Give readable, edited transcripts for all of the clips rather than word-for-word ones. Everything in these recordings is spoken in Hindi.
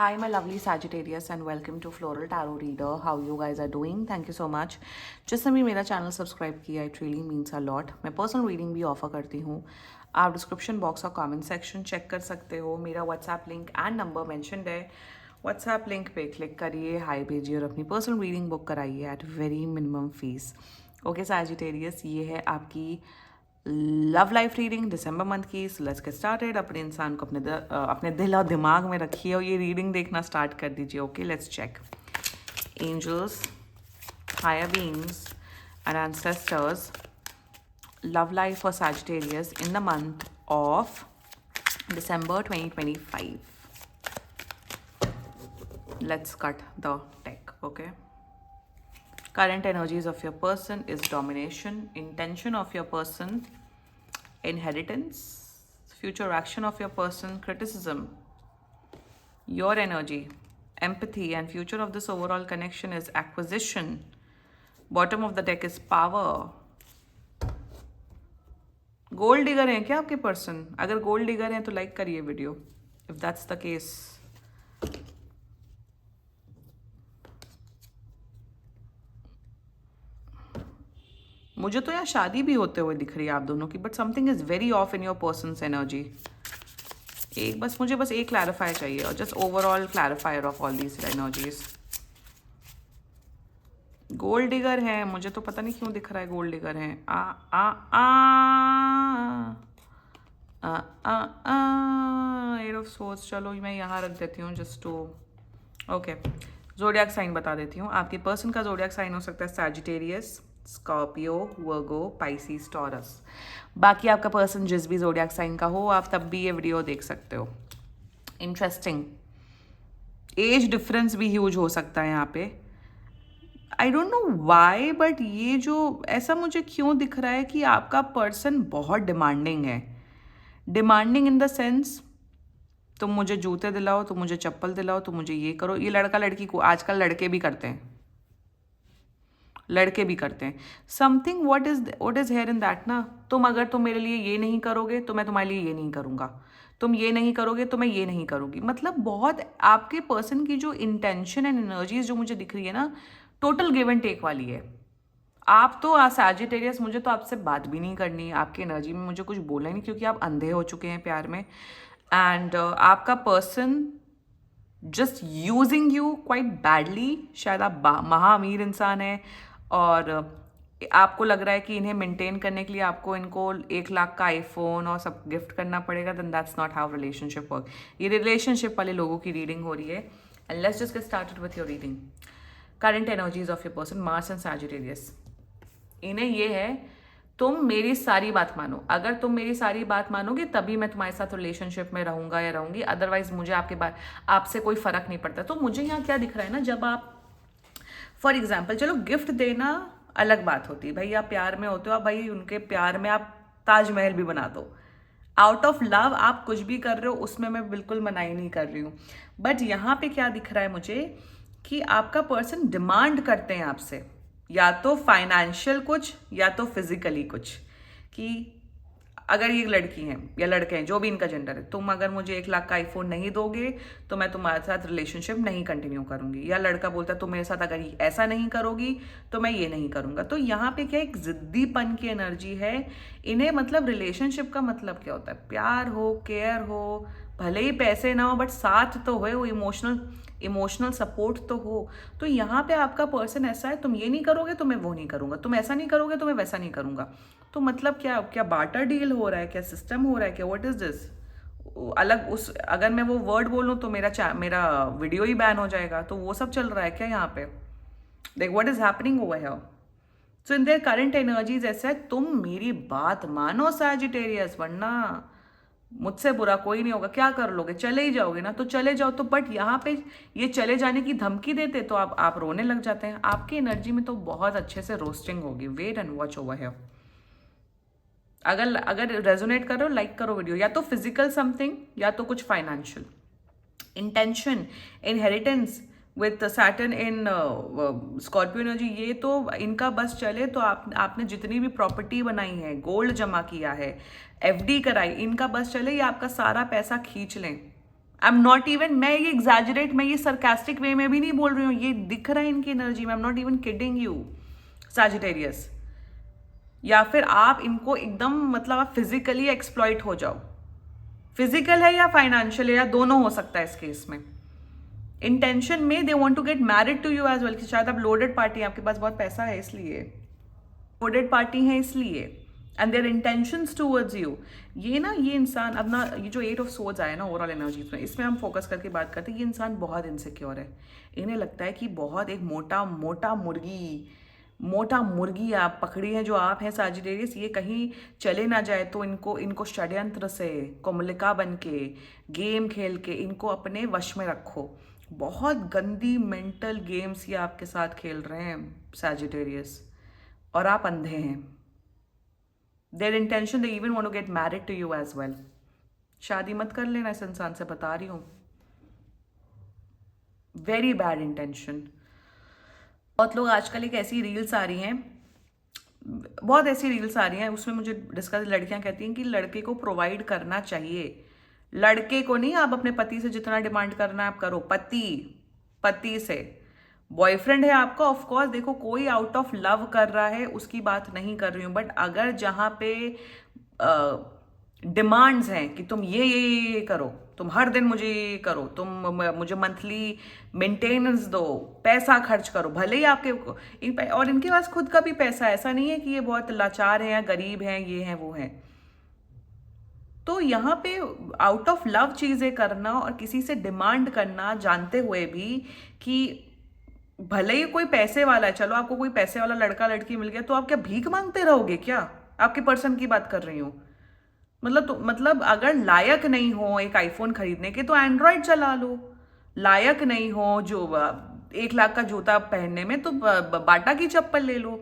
Hi, my lovely Sagittarius, and welcome to Floral Tarot Reader. How you guys are doing? Thank you so much. जिसने भी मेरा चैनल सब्सक्राइब किया, it really means a lot. मैं पर्सनल रीडिंग भी ऑफर करती हूँ. आप डिस्क्रिप्शन बॉक्स और कमेंट सेक्शन चेक कर सकते हो. मेरा WhatsApp link and number mentioned है. व्हाट्सएप लिंक पे क्लिक करिए, हाई भेजिए और अपनी पर्सनल रीडिंग बुक कराइए at very minimum fees. Okay Sagittarius, ये है आपकी लव लाइफ रीडिंग दिसंबर मंथ की. So let's get started. अपने इंसान को अपने दिल और दिमाग में रखिए और ये रीडिंग देखना स्टार्ट कर दीजिए. Okay, let's check. Angels, higher beings and ancestors, love life for Sagittarius in the month of December 2025. Let's cut the deck. Okay, current energies of your person is domination. Intention of your person, inheritance. Future action of your person, criticism. Your energy, empathy, and future of this overall connection is acquisition. Bottom of the deck is power. Gold digger हैं क्या आपके पर्सन? अगर गोल्ड डिगर हैं तो लाइक करिए video if that's the case. मुझे तो यहाँ शादी भी होते हुए दिख रही है आप दोनों की, but something is very of in your persons energy. मुझे बस एक क्लैरिफाई चाहिए और just overall clarifier of all these energies. Gold digger है, मुझे तो पता नहीं क्यों दिख रहा है गोल्ड डिगर है. Ah ah ah ah ah ah at of source. चलो मैं यहाँ रख देती हूँ just two. Okay, zodiac sign बता देती हूँ. आपके पर्सन का जोडियाक साइन हो सकता है सैजिटेरियस, स्कॉर्पियो, वर्गो, पाइसिस, टॉरस. बाकी आपका पर्सन जिस भी जोडियाक साइन का हो आप तब भी ये वीडियो देख सकते हो. इंटरेस्टिंग. एज डिफरेंस भी ह्यूज हो सकता है यहाँ पे. I don't know why, but ये जो ऐसा मुझे क्यों दिख रहा है कि आपका पर्सन बहुत डिमांडिंग है. डिमांडिंग इन द सेंस, तुम मुझे जूते दिलाओ, तुम मुझे चप्पल दिलाओ, तुम मुझे ये करो. ये लड़का लड़की को आजकल लड़के भी करते हैं. Something what is here in that ना. तुम मेरे लिए ये नहीं करोगे तो मैं तुम्हारे लिए ये नहीं करूँगा. तुम ये नहीं करोगे तो मैं ये नहीं करूँगी. मतलब बहुत आपके पर्सन की जो इंटेंशन एंड एनर्जीज जो मुझे दिख रही है ना, टोटल गिव एंड टेक वाली है. आप तो सैजिटेरियस, मुझे तो आपसे बात भी नहीं करनी है. आपकी एनर्जी में मुझे कुछ बोलना ही नहीं, क्योंकि आप अंधे हो चुके हैं प्यार में. एंड आपका person just using you quite badly. शायद आप महा अमीर इंसान है और आपको लग रहा है कि इन्हें मेंटेन करने के लिए आपको इनको 1 लाख का आईफोन और सब गिफ्ट करना पड़ेगा. Then that's not how relationship work. ये रिलेशनशिप वाले लोगों की रीडिंग हो रही है. And let's just get started with your reading. Current energies of your person, Mars and Sagittarius. इन्हें ये है, तुम मेरी सारी बात मानो. अगर तुम मेरी सारी बात मानोगे तभी मैं तुम्हारे साथ रिलेशनशिप में रहूंगा या रहूंगी. अदरवाइज मुझे आपसे कोई फर्क नहीं पड़ता. तो मुझे यहाँ क्या दिख रहा है ना, जब आप फॉर एग्जाम्पल, चलो गिफ्ट देना अलग बात होती है भाई. आप प्यार में होते हो, आप भाई उनके प्यार में आप ताजमहल भी बना दो. आउट ऑफ लव आप कुछ भी कर रहे हो, उसमें मैं बिल्कुल मनाही नहीं कर रही हूँ. बट यहाँ पे क्या दिख रहा है मुझे कि आपका पर्सन डिमांड करते हैं आपसे, या तो फाइनेंशियल कुछ या तो फिजिकली कुछ. कि अगर ये लड़की हैं या लड़के हैं, जो भी इनका जेंडर है, तुम अगर मुझे 1 लाख का आईफोन नहीं दोगे तो मैं तुम्हारे साथ रिलेशनशिप नहीं कंटिन्यू करूंगी. या लड़का बोलता है तुम मेरे साथ अगर ऐसा नहीं करोगी तो मैं ये नहीं करूंगा. तो यहाँ पे क्या एक जिद्दीपन की एनर्जी है इन्हें. मतलब रिलेशनशिप का मतलब क्या होता है? प्यार हो, केयर हो, भले ही पैसे ना हो बट साथ तो हो, इमोशनल सपोर्ट तो हो. तो यहाँ पे आपका पर्सन ऐसा है, तुम ये नहीं करोगे तो मैं वो नहीं करूँगा, तुम ऐसा नहीं करोगे तो मैं वैसा नहीं करूँगा. तो मतलब क्या क्या बार्टर डील हो रहा है, क्या सिस्टम हो रहा है, क्या व्हाट इज दिस? अलग उस अगर मैं वो वर्ड बोलूँ तो मेरा वीडियो ही बैन हो जाएगा. तो वो सब चल रहा है क्या यहाँ पे? Like what is happening over here? So in their current energies ऐसा है, तुम मेरी बात मानो सैजिटेरियस, वरना मुझसे बुरा कोई नहीं होगा. क्या कर लोगे? चले ही जाओगे ना, तो चले जाओ. तो बट यहाँ पे ये चले जाने की धमकी देते तो आप रोने लग जाते हैं. आपकी एनर्जी में तो बहुत अच्छे से रोस्टिंग होगी. Wait and watch over here. अगर रेजोनेट करो, लाइक करो वीडियो. या तो फिजिकल समथिंग या तो कुछ financial. Intention, inheritance with Saturn in Scorpio energy, ये तो इनका बस चले तो आपने जितनी भी प्रॉपर्टी बनाई है, गोल्ड जमा किया है, एफडी कराई, इनका बस चले, ये आपका सारा पैसा खींच लें. आई एम नॉट इवन, मैं ये एग्जैजरेट, मैं ये सरकास्टिक वे में भी नहीं बोल रही हूँ, ये दिख रहा है इनकी एनर्जी में। I am not even kidding you Sagittarius. या फिर आप इनको एकदम मतलब आप फिजिकली एक्सप्लॉइट हो जाओ, फिजिकल है या फाइनेंशियल है या दोनों हो सकता है इस केस में। इंटेंशन में they want to get married to you as well, कि शायद आप लोडेड पार्टी, आपके पास बहुत पैसा है इसलिए, लोडेड पार्टी है इसलिए, and their intentions towards you. ये ना, ये इंसान अब ना, ये जो 8 ऑफ सोर्ड्स आया ना ओवरऑल एनर्जीज में, इसमें हम फोकस करके बात करते हैं। ये इंसान बहुत इनसिक्योर है। इन्हें लगता है कि बहुत एक मोटा मुर्गी आप पकड़ी है, जो आप हैं सैजिटेरियस, ये कहीं चले ना जाए तो इनको षड्यंत्र से, कोमलिका बन के, गेम खेल के इनको अपने वश में रखो। बहुत गंदी मेंटल गेम्स ये आपके साथ खेल रहे हैं सैजिटेरियस, और आप अंधे हैं। Their intention, they even want to get married to you as well. शादी मत कर लेना इस इंसान से, बता रही हूँ, वेरी बैड इंटेंशन। बहुत लोग आजकल, एक ऐसी रील्स आ रही हैं, बहुत ऐसी रील्स आ रही हैं, उसमें मुझे डिस्कस, लड़कियां कहती हैं कि लड़के को प्रोवाइड करना चाहिए। लड़के को नहीं, आप अपने पति से जितना डिमांड करना है आप करो, पति से। बॉयफ्रेंड है आपका, ऑफ कोर्स, देखो कोई आउट ऑफ लव कर रहा है उसकी बात नहीं कर रही हूँ, बट अगर जहाँ पे डिमांड्स हैं कि तुम ये करो, तुम हर दिन मुझे ये करो, तुम मुझे मंथली मेंटेनेंस दो, पैसा खर्च करो, भले ही आपके और इनके पास खुद का भी पैसा है, ऐसा नहीं है कि ये बहुत लाचार हैं या गरीब हैं, ये हैं वो हैं। तो यहाँ पे आउट ऑफ लव चीजें करना और किसी से डिमांड करना, जानते हुए भी कि भले ही कोई पैसे वाला है, चलो आपको कोई पैसे वाला लड़का लड़की मिल गया, तो आप क्या भीख मांगते रहोगे क्या? आपके पर्सन की बात कर रही हूँ। मतलब अगर लायक नहीं हो एक आईफोन खरीदने के, तो एंड्रॉयड चला लो। लायक नहीं हो जो 1 लाख का जूता पहनने में, तो बाटा की चप्पल ले लो।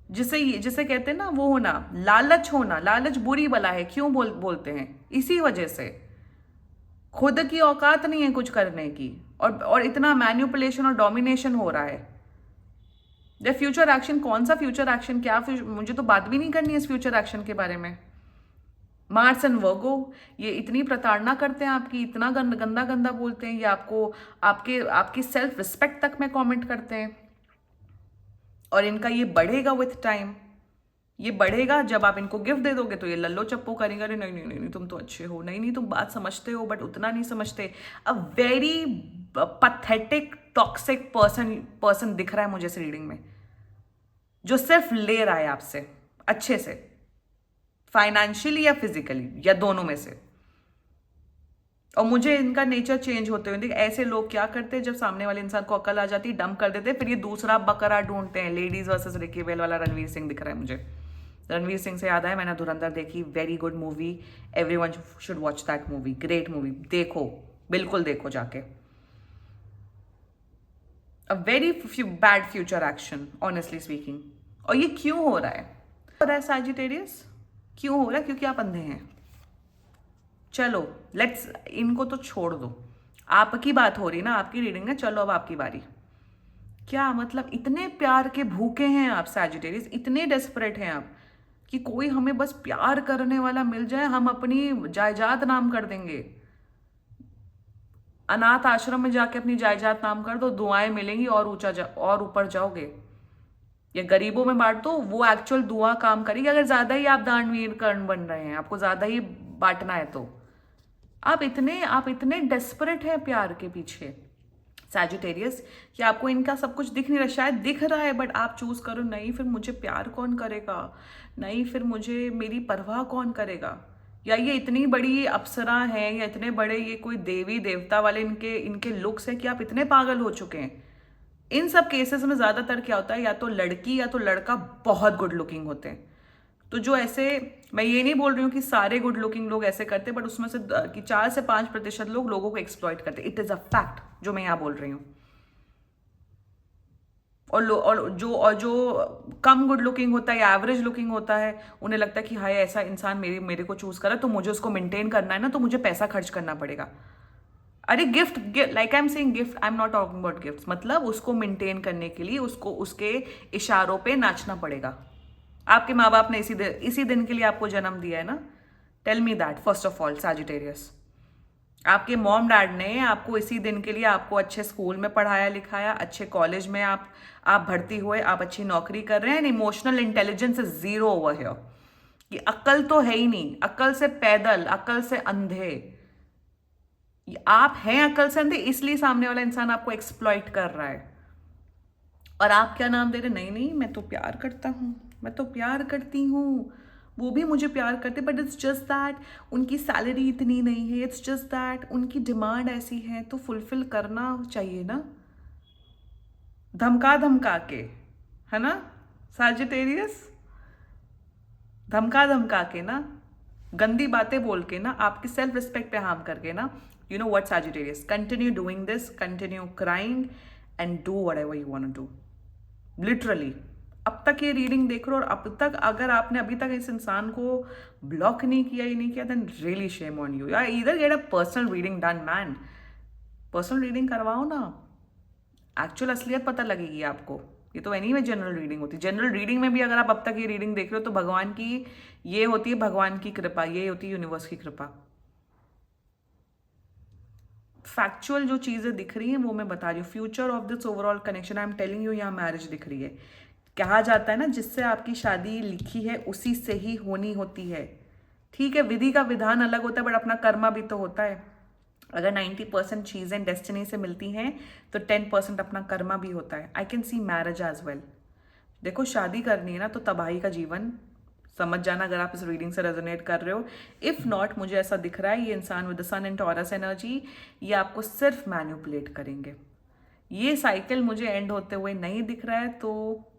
जिसे कहते हैं ना, वो होना, लालच बुरी बला है। क्यों बोलते हैं? इसी वजह से खुद की औकात नहीं है कुछ करने की, और इतना मैन्युपुलेशन और डोमिनेशन हो रहा है। फ्यूचर एक्शन, कौन सा फ्यूचर एक्शन, क्या मुझे तो बात भी नहीं करनी है इस फ्यूचर एक्शन के बारे में। मार्स एंड वर्गो, ये इतनी प्रताड़ना करते हैं आपकी, इतना गंदा गंदा बोलते हैं, ये आपकी सेल्फ रिस्पेक्ट तक में कमेंट करते हैं। और इनका ये बढ़ेगा विथ टाइम, ये बढ़ेगा। जब आप इनको गिफ्ट दे दोगे तो ये लल्लो चप्पो करेंगे, अरे नहीं नहीं नहीं तुम तो अच्छे हो, नहीं तुम बात समझते हो बट उतना नहीं समझते। A very pathetic toxic person दिख रहा है मुझे इस रीडिंग में, जो सिर्फ ले रहा है आपसे अच्छे से, फाइनेंशियली या फिजिकली या दोनों में से। और मुझे इनका नेचर चेंज होते हुए, देखिए ऐसे लोग क्या करते हैं, जब सामने वाले इंसान को अकल आ जाती है डंप कर देते हैं, फिर ये दूसरा बकरा ढूंढते हैं। लेडीज वर्सेस रिकी बेल वाला रणवीर सिंह दिख रहा है मुझे। रणवीर सिंह से याद आया, मैंने धुरंधर देखी, very good movie, everyone should watch that movie, great movie, देखो, बिल्कुल देखो जाके। A very bad future action honestly speaking. और ये क्यों हो रहा है सैजिटेरियस? क्यों हो रहा है? क्योंकि आप अंधे हैं। चलो लेट्स, इनको तो छोड़ दो, आपकी बात हो रही ना, आपकी रीडिंग है, चलो अब आपकी बारी। क्या मतलब इतने प्यार के भूखे हैं आप सैजिटेरियस, इतने डेस्परेट हैं आप कि कोई हमें बस प्यार करने वाला मिल जाए, हम अपनी जायदाद नाम कर देंगे। अनाथ आश्रम में जाके अपनी जायदाद नाम कर दो, दुआएं मिलेंगी और और ऊपर जाओगे। या गरीबों में बांट दो, वो एक्चुअल दुआ काम करेगी। अगर ज्यादा ही आप दानवीर कर्ण बन रहे हैं, आपको ज्यादा ही बांटना है, तो आप इतने डेस्परेट हैं प्यार के पीछे सैजिटेरियस, कि आपको इनका सब कुछ दिख नहीं रहा, शायद दिख रहा है बट आप चूज करो, नहीं फिर मुझे प्यार कौन करेगा, नहीं फिर मुझे मेरी परवाह कौन करेगा। या ये इतनी बड़ी अप्सरा हैं, या इतने बड़े ये कोई देवी देवता वाले इनके लुक्स हैं कि आप इतने पागल हो चुके हैं। इन सब केसेस में ज्यादातर क्या होता है, या तो लड़की या तो लड़का बहुत गुड लुकिंग होते हैं। तो जो ऐसे, मैं ये नहीं बोल रही हूँ कि सारे गुड लुकिंग लोग ऐसे करते, बट उसमें से कि 4 से 5% लोग लोगों को एक्सप्लॉइट करते। इट इज अ फैक्ट जो मैं यहाँ बोल रही हूँ। और जो कम गुड लुकिंग होता है या एवरेज लुकिंग होता है, उन्हें लगता है कि हाय ऐसा इंसान मेरे को चूज करा, तो मुझे उसको मेंटेन करना है ना, तो मुझे पैसा खर्च करना पड़ेगा। अरे gift, like I am saying gift, I am not talking about gift, मतलब उसको मेंटेन करने के लिए उसको उसके इशारों पे नाचना पड़ेगा। आपके माँ बाप ने इसी दिन के लिए आपको जन्म दिया है ना। Tell me that first of all Sagittarius. आपके मॉम डैड ने आपको इसी दिन के लिए आपको अच्छे स्कूल में पढ़ाया लिखाया, अच्छे कॉलेज में आप भर्ती हुए, आप अच्छी नौकरी कर रहे हैं, and emotional intelligence is zero over here. कि अक्ल तो है ही नहीं, अक्ल से पैदल, अक्ल से अंधे। आप हैं अक्ल से अंधे, इसलिए सामने वाला इंसान आपको एक्सप्लॉइट कर रहा है। और आप क्या नाम दे रहे, नहीं नहीं मैं तो प्यार करता हूँ, मैं तो प्यार करती हूँ, वो भी मुझे प्यार करते, बट इट्स जस्ट दैट उनकी सैलरी इतनी नहीं है, इट्स जस्ट दैट उनकी डिमांड ऐसी है, तो फुलफिल करना चाहिए ना, धमका धमका के, है ना साजिटेरियस, धमका धमका के ना, गंदी बातें बोल के ना, आपकी सेल्फ रिस्पेक्ट पे हार्म करके ना। You know what Sagittarius, continue doing this, continue crying and do whatever you want to do. Literally अब तक ये रीडिंग देख रहे हो, और अब तक अगर आपने अभी तक इस इंसान को ब्लॉक नहीं किया, ही नहीं किया, then really shame on you यार। इधर get a personal reading done man, personal reading करवाओ ना, एक्चुअल असलियत पता लगेगी आपको। ये तो एनीवे जनरल रीडिंग होती है, जनरल रीडिंग में भी अगर आप अब तक ये रीडिंग देख रहे हो तो भगवान की, ये होती है भगवान की कृपा, ये होती है यूनिवर्स की कृपा। फैक्चुअल जो चीज़ें दिख रही हैं वो मैं बता रही हूँ। Future of this overall connection I am telling you, यहाँ मैरिज दिख रही है। कहा जाता है ना, जिससे आपकी शादी लिखी है उसी से ही होनी होती है। ठीक है, विधि का विधान अलग होता है, बट अपना कर्मा भी तो होता है। अगर 90% चीज़ें डेस्टिनी से मिलती हैं तो 10% अपना कर्मा भी होता है। I can see marriage as well. देखो शादी करनी है ना तो तबाही का जीवन, समझ जाना अगर आप इस रीडिंग से रेजोनेट कर रहे हो। इफ नॉट, मुझे ऐसा दिख रहा है ये इंसान with the sun in Taurus energy, ये आपको सिर्फ मैन्युपुलेट करेंगे। ये साइकिल मुझे एंड होते हुए नहीं दिख रहा है, तो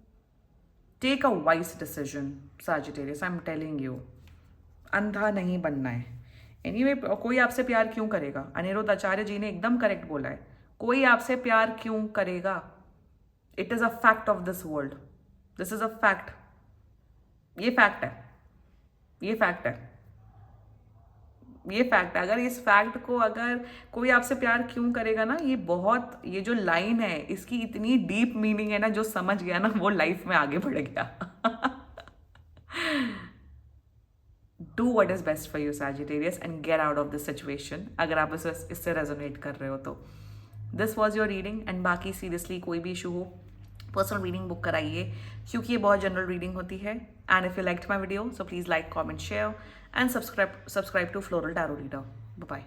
take a wise decision Sagittarius, I am telling you, अंधा नहीं बनना है। एनीवे कोई आपसे प्यार क्यों करेगा, अनिरुद्ध आचार्य जी ने एकदम करेक्ट बोला है, कोई आपसे प्यार क्यों करेगा। It is a fact of this world, this is a fact, ये फैक्ट है, ये फैक्ट है, ये फैक्ट है। अगर इस फैक्ट को, अगर कोई आपसे प्यार क्यों करेगा ना, ये बहुत, ये जो लाइन है इसकी इतनी डीप मीनिंग है ना, जो समझ गया ना वो लाइफ में आगे बढ़ गया। Do what is best for you Sagittarius and get out of this situation, अगर आप इससे रेजोनेट कर रहे हो तो। This was your reading, and बाकी सीरियसली कोई भी इशू हो पर्सनल रीडिंग बुक कराइए, क्योंकि ये बहुत जनरल रीडिंग होती है। And if you liked my video so please like, comment, share and subscribe to floral tarot reader. Bye.